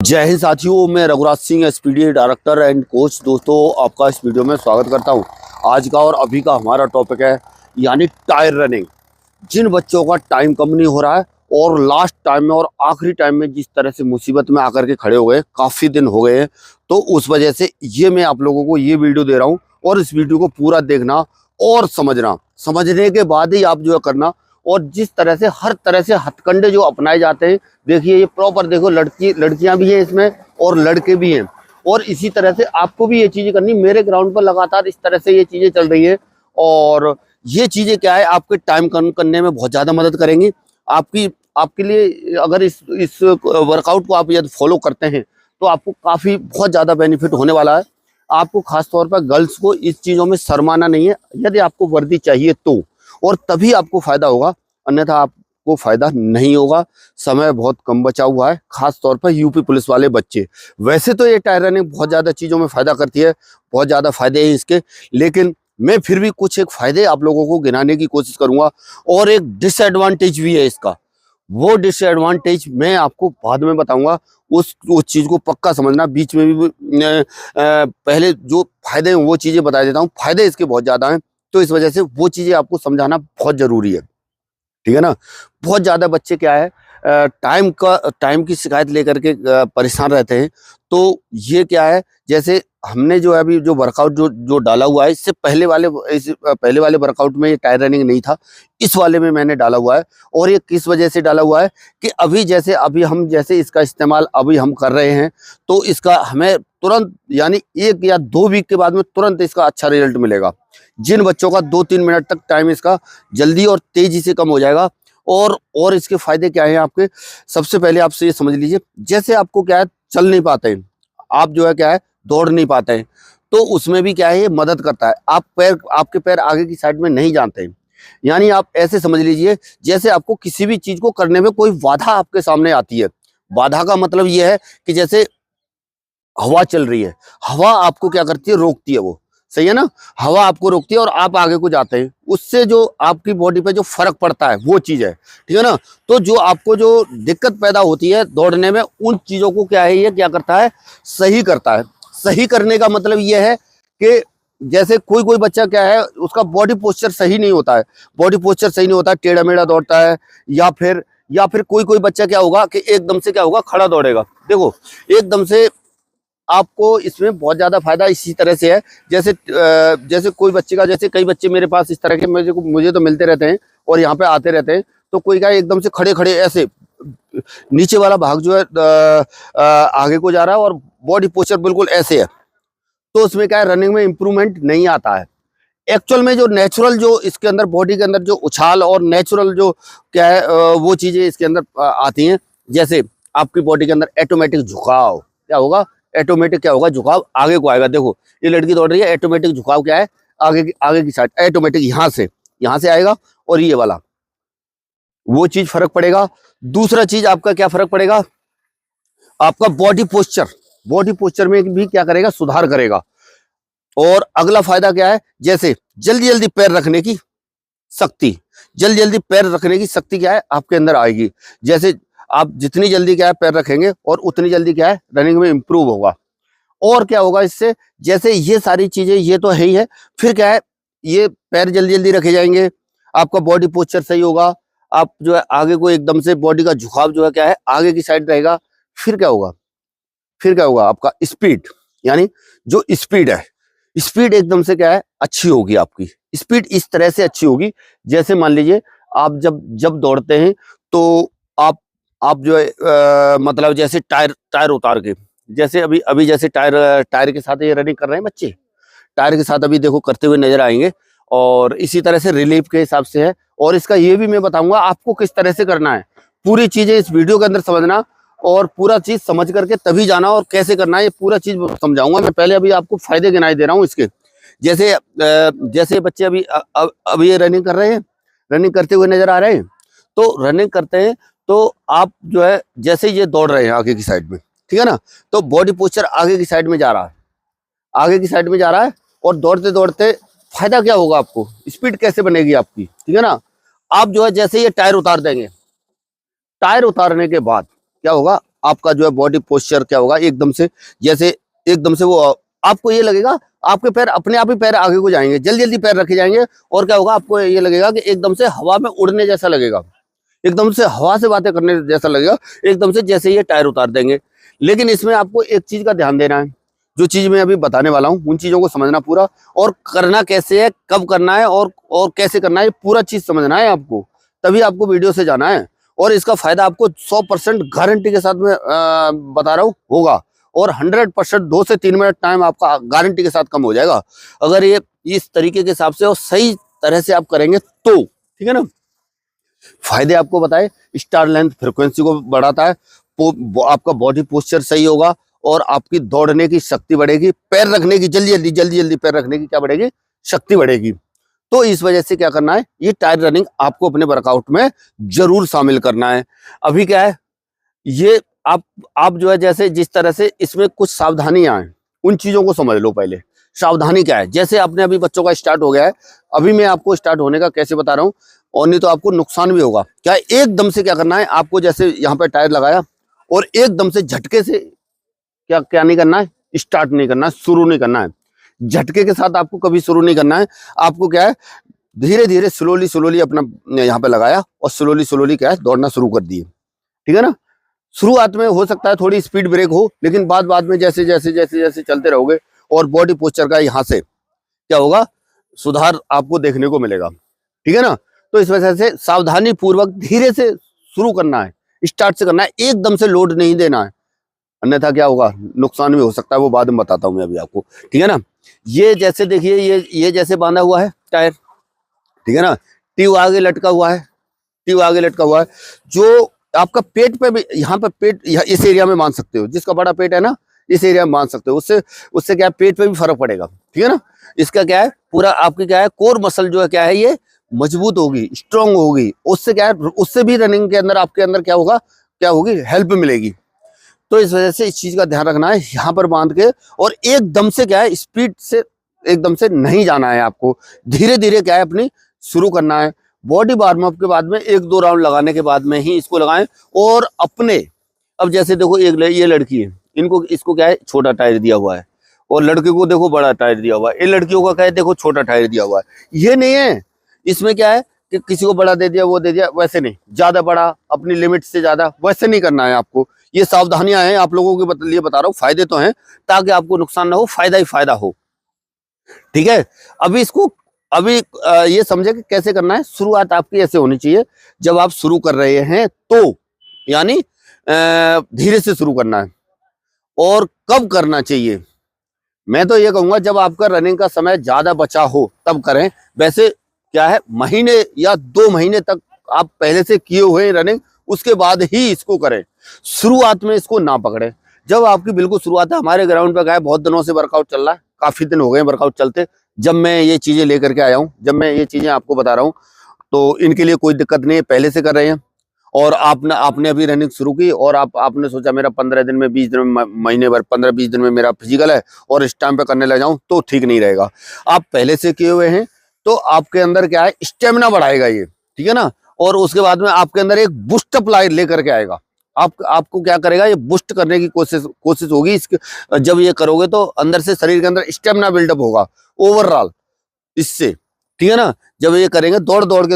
जय हिंद साथियों, मैं Raghuraj Singh SPD director and coach. दोस्तों, आपका इस वीडियो में स्वागत करता हूं। आज का और अभी का हमारा टॉपिक है यानी टायर रनिंग। जिन बच्चों का टाइम कम नहीं हो रहा है और लास्ट टाइम में और आखिरी टाइम में जिस तरह से मुसीबत में आकर के खड़े हो गए, काफ़ी दिन हो गए हैं, तो उस वजह से ये मैं आप लोगों को ये वीडियो दे रहा हूँ। और इस वीडियो को पूरा देखना और समझने के बाद ही आप जो है करना। और जिस तरह से हर तरह से हथकंडे जो अपनाए जाते हैं, देखिए ये प्रॉपर देखो, लड़कियां भी हैं इसमें और लड़के भी हैं। और इसी तरह से आपको भी ये चीज़ें करनी। मेरे ग्राउंड पर लगातार इस तरह से ये चीज़ें चल रही है और ये चीज़ें क्या है, आपके टाइम कम करने में बहुत ज़्यादा मदद करेंगी। आपके लिए अगर इस वर्कआउट को आप यदि फॉलो करते हैं तो आपको काफ़ी बहुत ज़्यादा बेनिफिट होने वाला है। आपको खास तौर पर गर्ल्स को इस चीज़ों में शर्माना नहीं है। यदि आपको वर्दी चाहिए तो, और तभी आपको फायदा होगा, अन्यथा आपको फायदा नहीं होगा। समय बहुत कम बचा हुआ है, खास तौर पर यूपी पुलिस वाले बच्चे। वैसे तो ये टायर रनिंग बहुत ज़्यादा चीज़ों में फ़ायदा करती है, बहुत ज़्यादा फायदे हैं इसके, लेकिन मैं फिर भी कुछ एक फ़ायदे आप लोगों को गिनाने की कोशिश करूँगा। और एक डिसएडवांटेज भी है इसका, वो डिसएडवांटेज मैं आपको बाद में बताऊंगा। उस चीज़ को पक्का समझना। बीच में भी पहले जो फायदे हैं वो चीज़ें बता देता हूँ। फायदे इसके बहुत ज़्यादा हैं, तो इस वजह से वो चीज़ें आपको समझाना बहुत ज़रूरी है, ठीक है ना। बहुत ज़्यादा बच्चे क्या है, टाइम की शिकायत लेकर के परेशान रहते हैं। तो ये क्या है, जैसे हमने जो है अभी जो वर्कआउट जो डाला हुआ है, इससे पहले वाले वर्कआउट में ये टायर रनिंग नहीं था, इस वाले में मैंने डाला हुआ है। और ये किस वजह से डाला हुआ है कि अभी हम जैसे इसका इस्तेमाल अभी हम कर रहे हैं, तो इसका हमें तुरंत यानी 1 या 2 वीक के बाद में तुरंत इसका अच्छा रिजल्ट मिलेगा। जिन बच्चों का 2-3 मिनट तक टाइम इसका जल्दी और तेजी से कम हो जाएगा। और इसके फायदे क्या हैं आपके, सबसे पहले आपसे ये समझ लीजिए। जैसे आपको क्या है, चल नहीं पाते हैं आप, जो है क्या है, दौड़ नहीं पाते हैं, तो उसमें भी क्या है, ये मदद करता है। आपके पैर आगे की साइड में नहीं जाते हैं। यानी आप ऐसे समझ लीजिए, जैसे आपको किसी भी चीज को करने में कोई बाधा आपके सामने आती है। बाधा का मतलब ये है कि जैसे हवा चल रही है, हवा आपको क्या करती है, रोकती है। वो सही है ना, हवा आपको रोकती है और आप आगे को जाते हैं। उससे जो आपकी बॉडी पे जो फर्क पड़ता है वो चीज है, ठीक है ना। तो जो आपको जो दिक्कत पैदा होती है दौड़ने में, उन चीजों को क्या है, ये क्या करता है, सही करता है। सही करने का मतलब ये है कि जैसे कोई बच्चा क्या है, उसका बॉडी पोस्चर सही नहीं होता है, बॉडी पोस्चर सही नहीं होता, टेढ़ा मेढ़ा दौड़ता है। या फिर कोई बच्चा क्या होगा कि एकदम से क्या होगा, खड़ा दौड़ेगा। देखो, एकदम से आपको इसमें बहुत ज्यादा फायदा इसी तरह से है। जैसे कोई बच्चे का, जैसे कई बच्चे मेरे पास इस तरह के मुझे तो मिलते रहते हैं और यहाँ पे आते रहते हैं। तो कोई क्या एकदम से खड़े खड़े ऐसे नीचे वाला भाग जो है आगे को जा रहा है और बॉडी पोस्चर बिल्कुल ऐसे है, तो उसमें क्या है, रनिंग में इंप्रूवमेंट नहीं आता है। एक्चुअल में जो नेचुरल, जो इसके अंदर बॉडी के अंदर जो उछाल और नेचुरल जो क्या है वो चीजें इसके अंदर आती हैं। जैसे आपकी बॉडी के अंदर ऑटोमेटिक झुकाव क्या होगा, ऑटोमेटिक क्या होगा, झुकाव आगे को आएगा। देखो ये लड़की दौड़ रही है, ऑटोमेटिक झुकाव क्या है, आगे की साइड ऑटोमेटिक यहाँ से आएगा। और ये वाला वो चीज फर्क पड़ेगा। दूसरा चीज आपका क्या फर्क पड़ेगा, आपका बॉडी पोस्चर में भी क्या करेगा, सुधार करेगा। और अगला फायदा क्या है, जैसे जल्दी जल्दी पैर रखने की शक्ति क्या है आपके अंदर आएगी। जैसे आप जितनी जल्दी क्या है पैर रखेंगे और उतनी जल्दी क्या है रनिंग में इंप्रूव होगा। और क्या होगा इससे, जैसे ये सारी चीजें ये तो है ही है, फिर क्या है, ये पैर जल्दी जल्दी रखे जाएंगे, आपका बॉडी पोस्चर सही होगा, आप जो है आगे को एकदम से बॉडी का झुकाव जो है क्या है आगे की साइड रहेगा। फिर क्या होगा आपका स्पीड, यानी जो स्पीड है, स्पीड एकदम से क्या है अच्छी होगी। आपकी स्पीड इस तरह से अच्छी होगी, जैसे मान लीजिए आप जब दौड़ते हैं तो आप जो है मतलब जैसे टायर उतार के, जैसे अभी जैसे टायर के साथ ये रनिंग कर रहे हैं बच्चे, टायर के साथ अभी देखो करते हुए नजर आएंगे। और इसी तरह से रिलीफ के हिसाब से है। और इसका ये भी मैं बताऊंगा आपको किस तरह से करना है। पूरी चीजें इस वीडियो के अंदर समझना और पूरा चीज समझ करके तभी जाना, और कैसे करना है ये पूरा चीज समझाऊंगा मैं। पहले अभी आपको फायदे गिनाई दे रहा हूँ इसके। जैसे बच्चे अभी ये रनिंग कर रहे हैं, रनिंग करते हुए नजर आ रहे हैं, तो रनिंग करते हैं तो आप जो है जैसे ये दौड़ रहे हैं आगे की साइड में, ठीक है ना, तो बॉडी पोस्चर आगे की साइड में जा रहा है। और दौड़ते दौड़ते फायदा क्या होगा आपको, स्पीड कैसे बनेगी आपकी, ठीक है ना। आप जो है जैसे ये टायर उतार देंगे, टायर उतारने के बाद क्या होगा, आपका जो है बॉडी पोस्चर क्या होगा, एकदम से जैसे एकदम से वो आपको ये लगेगा आपके पैर अपने आप ही पैर आगे को जाएंगे, जल्दी जल्दी पैर रखे जाएंगे, और क्या होगा आपको ये लगेगा कि एकदम से हवा में उड़ने जैसा लगेगा, एकदम से हवा से बातें करने जैसा लगेगा, एकदम से जैसे ये टायर उतार देंगे। लेकिन इसमें आपको एक चीज का ध्यान देना है, जो चीज मैं अभी बताने वाला हूँ उन चीजों को समझना पूरा, और करना कैसे है, कब करना है और कैसे करना है, पूरा चीज समझना है आपको, तभी आपको वीडियो से जाना है। और इसका फायदा आपको 100% गारंटी के साथ में बता रहा हूँ होगा, और 100% 2 से 3 मिनट टाइम आपका गारंटी के साथ कम हो जाएगा, अगर ये इस तरीके के हिसाब से और सही तरह से आप करेंगे तो। ठीक है ना। फायदे आपको बताए, स्टार लेंथ फ्रीक्वेंसी को बढ़ाता है, आपका बॉडी पोस्चर सही होगा, और आपकी दौड़ने की शक्ति बढ़ेगी, पैर रखने की जल्दी जल्दी पैर रखने की क्या बढ़ेगी, शक्ति बढ़ेगी। तो इस वजह से क्या करना है, ये टायर रनिंग आपको अपने वर्कआउट में जरूर शामिल करना है। अभी क्या है, ये आप जो है जैसे जिस तरह से इसमें कुछ सावधानियां हैं, उन चीजों को समझ लो पहले। सावधानी क्या है, जैसे आपने अभी बच्चों का स्टार्ट हो गया है, अभी मैं आपको स्टार्ट होने का कैसे बता रहा हूँ, और नहीं तो आपको नुकसान भी होगा। क्या एकदम से क्या करना है आपको, जैसे यहाँ पे टायर लगाया और एकदम से झटके से क्या क्या नहीं करना है, स्टार्ट नहीं करना है, शुरू नहीं करना है, झटके के साथ आपको कभी शुरू नहीं करना है। आपको क्या है, धीरे धीरे स्लोली अपना यहाँ पे लगाया और स्लोली क्या है दौड़ना शुरू कर दिए। ठीक है ना। शुरुआत में हो सकता है थोड़ी स्पीड ब्रेक हो, लेकिन बाद में जैसे जैसे चलते रहोगे और बॉडी पोस्चर का यहाँ से क्या होगा, सुधार आपको देखने को मिलेगा। ठीक है ना। तो इस वजह से सावधानी पूर्वक धीरे से शुरू करना है, स्टार्ट से करना है, एकदम से लोड नहीं देना है, अन्यथा क्या होगा, नुकसान भी हो सकता है, वो बाद में बताता हूं मैं अभी आपको। ठीक है ना। ये जैसे देखिए, ये जैसे बांधा हुआ है टायर, ठीक है ना, ट्यूब आगे लटका हुआ है, ट्यूब आगे लटका हुआ है, जो आपका पेट पे भी, यहाँ पे पेट इस एरिया में बांध सकते हो, जिसका बड़ा पेट है ना इस एरिया में बांध सकते हो, उससे क्या है, पेट पे भी फर्क पड़ेगा। ठीक है ना। इसका क्या है, पूरा आपकी क्या है, कोर मसल जो है क्या है, ये मजबूत होगी, स्ट्रांग होगी, उससे क्या है, उससे भी रनिंग के अंदर आपके अंदर क्या होगा, क्या होगी, हेल्प मिलेगी। तो इस वजह से इस चीज का ध्यान रखना है, यहाँ पर बांध के, और एकदम से क्या है, स्पीड से एकदम से नहीं जाना है आपको, धीरे धीरे क्या है अपनी शुरू करना है। बॉडी वार्म अप के बाद में 1-2 राउंड लगाने के बाद में ही इसको लगाएं। और अपने, अब जैसे देखो ये लड़की है, इसको क्या है, छोटा टायर दिया हुआ है, और लड़के को देखो बड़ा टायर दिया हुआ है, ये लड़कियों का क्या है, देखो छोटा टायर दिया हुआ है। ये नहीं है, इसमें क्या है कि किसी को बड़ा दे दिया, वो दे दिया, वैसे नहीं, ज्यादा बड़ा अपनी लिमिट से ज्यादा वैसे नहीं करना है आपको। ये सावधानियां हैं आप लोगों के लिए बता रहा हूँ, फायदे तो हैं, ताकि आपको नुकसान ना हो, फायदा ही फायदा हो। ठीक है। अभी ये समझे कि कैसे करना है। शुरुआत आपकी ऐसे होनी चाहिए, जब आप शुरू कर रहे हैं तो यानी धीरे से शुरू करना है। और कब करना चाहिए, मैं तो ये कहूंगा जब आपका रनिंग का समय ज्यादा बचा हो तब करें। वैसे क्या है, महीने या 2 महीने तक आप पहले से किए हुए रनिंग, उसके बाद ही इसको करें, शुरुआत में इसको ना पकड़े। जब आपकी बिल्कुल शुरुआत है, हमारे ग्राउंड पे गए, बहुत दिनों से वर्कआउट चल रहा है, काफी दिन हो गए वर्कआउट चलते, जब मैं ये चीजें लेकर के आया हूँ, जब मैं ये चीजें आपको बता रहा हूँ, तो इनके लिए कोई दिक्कत नहीं है, पहले से कर रहे हैं। और आपने अभी रनिंग शुरू की, और आपने सोचा मेरा 15 दिन में, 20 दिन में, महीने भर 15-20 दिन में मेरा फिजिकल है और इस टाइम पे करने लग जाऊं, तो ठीक नहीं रहेगा। आप पहले से किए हुए हैं तो आपके अंदर क्या है, स्टेमिना बढ़ाएगा ये। ठीक है ना। और उसके बाद में आपके अंदर एक बूस्ट अप लाइन लेकर के आएगा, आपको क्या करेगा, ये बूस्ट करने की कोशिश होगी इसके। जब ये करोगे तो अंदर से शरीर के अंदर स्टेमिना बिल्डअप होगा ओवरऑल इससे। ठीक है ना। जब ये करेंगे दौड़ दौड़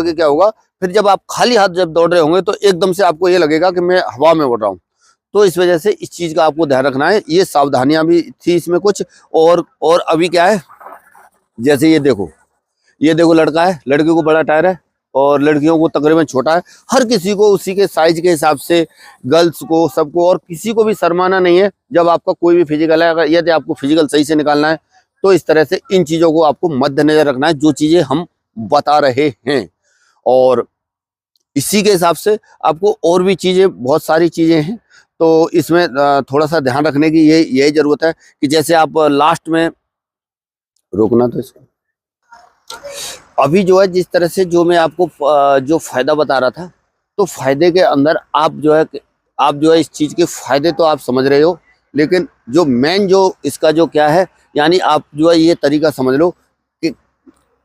के क्या होगा, फिर जब आप खाली हाथ जब दौड़ रहे होंगे तो एकदम से आपको ये लगेगा कि मैं हवा में उड़ रहा हूँ। तो इस वजह से इस चीज का आपको ध्यान रखना है। ये सावधानियां भी थी इसमें कुछ, और अभी क्या है, जैसे ये देखो लड़का है, लड़की को बड़ा टायर है और लड़कियों को तकरीबन छोटा है। हर किसी को उसी के साइज के हिसाब से, गर्ल्स को, सबको, और किसी को भी शर्माना नहीं है। जब आपका कोई भी फिजिकल है, अगर यदि आपको फिजिकल सही से निकालना है तो इस तरह से इन चीजों को आपको मद्देनजर रखना है, जो चीजें हम बता रहे हैं। और इसी के हिसाब से आपको और भी चीजें, बहुत सारी चीजें हैं, तो इसमें थोड़ा सा ध्यान रखने की यही जरूरत है कि जैसे आप लास्ट में रोकना, तो इसको अभी जो है जिस तरह से जो मैं आपको जो फायदा बता रहा था, तो फायदे के अंदर आप जो है इस चीज के फायदे तो आप समझ रहे हो, लेकिन जो मेन जो इसका जो क्या है, यानी आप जो है ये तरीका समझ लो कि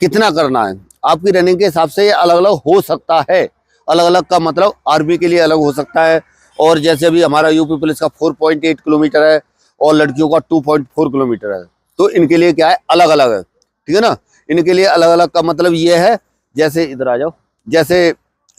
कितना करना है। आपकी रनिंग के हिसाब से ये अलग अलग हो सकता है। अलग अलग का मतलब आर्मी के लिए अलग हो सकता है, और जैसे अभी हमारा यूपी पुलिस का 4.8 किलोमीटर है और लड़कियों का 2.4 किलोमीटर है। तो इनके लिए क्या है, अलग अलग है, ठीक है ना। इनके लिए अलग अलग का मतलब ये है, जैसे इधर आ जाओ, जैसे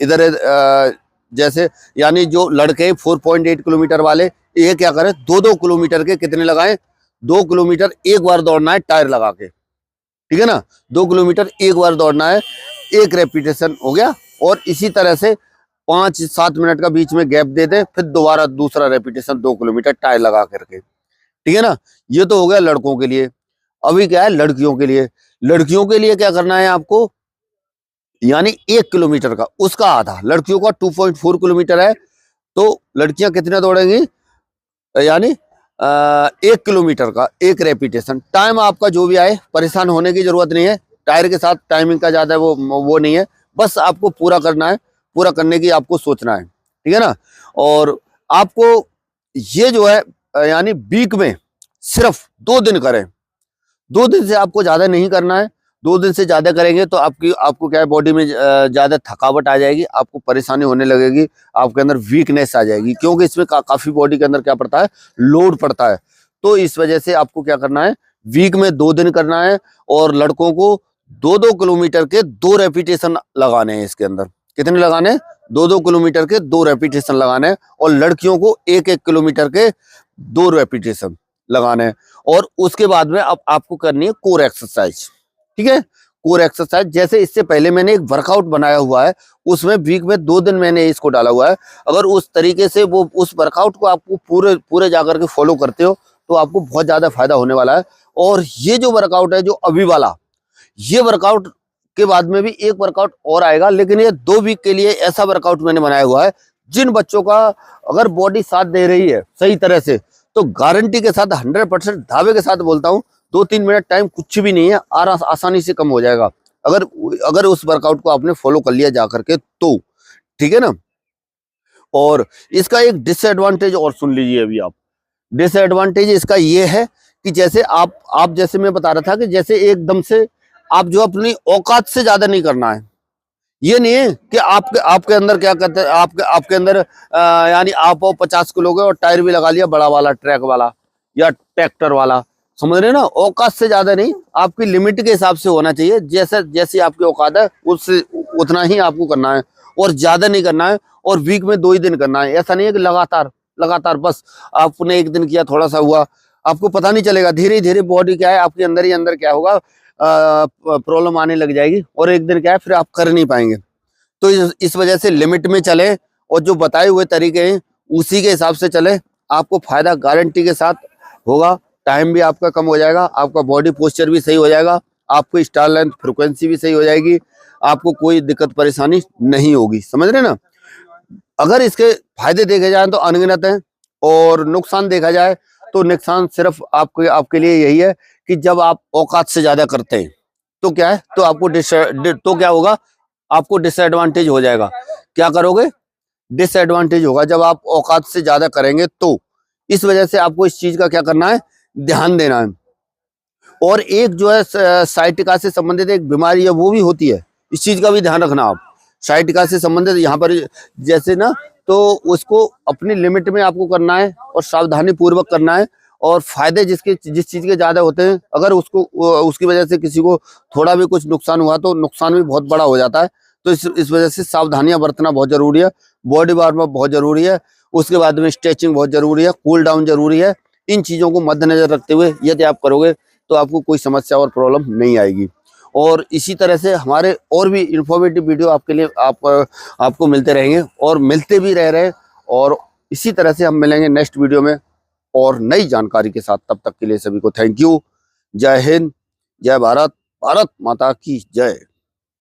इधर जैसे यानी जो लड़के 4.8 किलोमीटर वाले, ये क्या करें, 2-2 किलोमीटर के कितने लगाएं, 2 किलोमीटर एक बार दौड़ना है टायर लगा के, ठीक है ना। 2 किलोमीटर एक बार दौड़ना है, एक रेपिटेशन हो गया। और इसी तरह से 5-7 मिनट का बीच में गैप दे दे, फिर दोबारा दूसरा रेपिटेशन 2 किलोमीटर टायर लगा करके, ठीक है ना। ये तो हो गया लड़कों के लिए। अभी क्या है लड़कियों के लिए। लड़कियों के लिए क्या करना है आपको, यानी 1 किलोमीटर का उसका आधा, लड़कियों का 2.4 किलोमीटर है तो लड़कियां कितने दौड़ेंगी, यानी 1 किलोमीटर का एक रेपिटेशन। टाइम आपका जो भी आए, परेशान होने की जरूरत नहीं है, टायर के साथ टाइमिंग का ज्यादा वो नहीं है, बस आपको पूरा करना है, पूरा करने की आपको सोचना है, ठीक है ना। और आपको ये जो है यानी वीक में सिर्फ 2 दिन करें, 2 दिन से आपको ज्यादा नहीं करना है। 2 दिन से ज्यादा करेंगे तो आपको क्या है, बॉडी में ज्यादा थकावट आ जाएगी, आपको परेशानी होने लगेगी, आपके अंदर वीकनेस आ जाएगी, क्योंकि इसमें काफी बॉडी के अंदर क्या पड़ता है, लोड पड़ता है। तो इस वजह से आपको क्या करना है, वीक में 2 दिन करना है। और लड़कों को 2-2 किलोमीटर के 2 रेपिटेशन लगाने हैं। इसके अंदर कितने लगाने हैं, 2-2 किलोमीटर के 2 रेपिटेशन लगाने हैं। और लड़कियों को 1-1 किलोमीटर के 2 रेपिटेशन लगाने हैं। और उसके बाद में अब आपको करनी है कोर एक्सरसाइज, ठीक है। कोर एक्सरसाइज जैसे इससे पहले मैंने एक वर्कआउट बनाया हुआ है, उसमें वीक में 2 दिन मैंने इसको डाला हुआ है। अगर उस तरीके से वो उस वर्कआउट को आपको पूरे जाकर के फॉलो करते हो तो आपको बहुत ज्यादा फायदा होने वाला है। और ये जो वर्कआउट है, जो अभी वाला, ये वर्कआउट के बाद में भी एक वर्कआउट और आएगा, लेकिन ये 2 वीक के लिए ऐसा वर्कआउट मैंने बनाया हुआ है, जिन बच्चों का अगर बॉडी साथ दे रही है सही तरह से, तो गारंटी के साथ 100% दावे के साथ बोलता हूं, 2-3 मिनट टाइम कुछ भी नहीं है, आसानी से कम हो जाएगा अगर उस वर्कआउट को आपने फॉलो कर लिया जा करके तो, ठीक है ना। और इसका एक डिसएडवांटेज और सुन लीजिए अभी आप। डिसएडवांटेज इसका ये है कि जैसे आप जैसे मैं बता रहा था कि जैसे एकदम से आप जो अपनी औकात से ज्यादा नहीं करना है। ये नहीं है कि आपके अंदर क्या कहते हैं, आपके अंदर यानी आप 50 किलो के और टायर भी लगा लिया बड़ा वाला, ट्रैक वाला या ट्रैक्टर वाला, समझ रहे ना। औकात से ज्यादा नहीं, आपकी लिमिट के हिसाब से होना चाहिए, जैसी आपकी औकात है उससे उतना ही आपको करना है, और ज्यादा नहीं करना है। और वीक में 2 ही दिन करना है, ऐसा नहीं है कि लगातार बस आपने एक दिन किया, थोड़ा सा हुआ, आपको पता नहीं चलेगा। धीरे धीरे बॉडी क्या है, आपके अंदर ही अंदर क्या होगा, प्रॉब्लम आने लग जाएगी, और एक दिन क्या है, फिर आप कर नहीं पाएंगे। तो इस वजह से लिमिट में चले, और जो बताए हुए तरीके हैं उसी के हिसाब से चले, आपको फायदा गारंटी के साथ होगा। टाइम भी आपका कम हो जाएगा, आपका बॉडी पोस्चर भी सही हो जाएगा, आपको स्टार लेंथ फ्रिक्वेंसी भी सही हो जाएगी, आपको कोई दिक्कत परेशानी नहीं होगी, समझ रहे ना। अगर इसके फायदे देखे जाए तो अनगिनत हैं, और नुकसान देखा जाए तो नुकसान सिर्फ आपके लिए यही है कि जब आप औकात से ज्यादा करते हैं तो क्या है, तो तो क्या होगा, आपको डिसएडवांटेज हो जाएगा। क्या करोगे, डिसएडवांटेज होगा जब आप औकात से ज्यादा करेंगे तो। इस वजह से आपको इस चीज का क्या करना है, ध्यान देना है। और एक जो है साइटिका से संबंधित एक बीमारी है, वो भी होती है, इस चीज का भी ध्यान रखना आप। साइटिका से संबंधित यहाँ पर जैसे ना, तो उसको अपनी लिमिट में आपको करना है और सावधानी पूर्वक करना है। और फायदे जिस चीज के ज्यादा होते हैं, अगर उसकी वजह से किसी को थोड़ा भी कुछ नुकसान हुआ तो नुकसान भी बहुत बड़ा हो जाता है। तो इस वजह से सावधानियां बरतना बहुत जरूरी है, बॉडी वार्म अप बहुत जरूरी है, उसके बाद में स्ट्रेचिंग बहुत जरूरी है, कूल डाउन जरूरी है। इन चीजों को मद्देनजर रखते हुए यदि आप करोगे तो आपको कोई समस्या और प्रॉब्लम नहीं आएगी। और इसी तरह से हमारे और भी इंफॉर्मेटिव वीडियो आपके लिए आपको मिलते रहेंगे, और मिलते भी रह रहे हैं। और इसी तरह से हम मिलेंगे नेक्स्ट वीडियो में और नई जानकारी के साथ। तब तक के लिए सभी को थैंक यू। जय हिंद, जय भारत, भारत माता की जय।